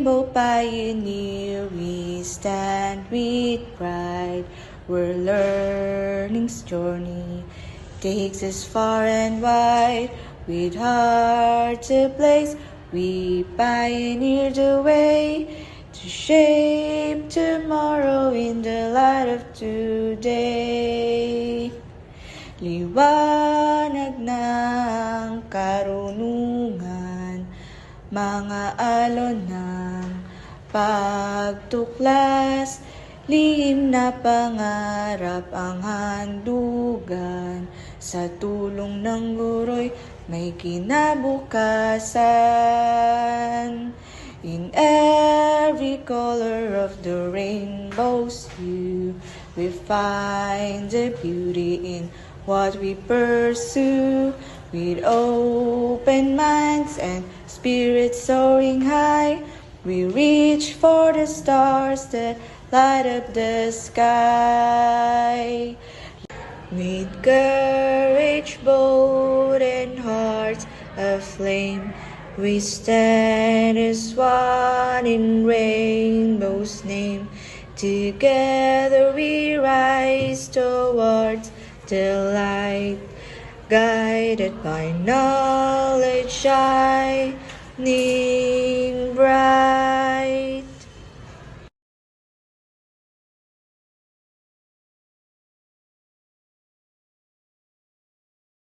rainbow pioneer, we stand with pride. Where learning's journey takes us far and wide. With hearts ablaze, we pioneer the way to shape tomorrow in the light of today. Liwanag ng karunungan, mga alon ng pagtuklas, lihim na pangarap ang handugan, sa tulong ng guro'y may kinabukasan. In every color of the rainbow's hue, we find the beauty in what we pursue. With open minds and spirits soaring high, we reach for the stars that light up the sky. With courage bold and hearts aflame, we stand as one in rainbow's name. Together we rise towards the light, guided by knowledge high.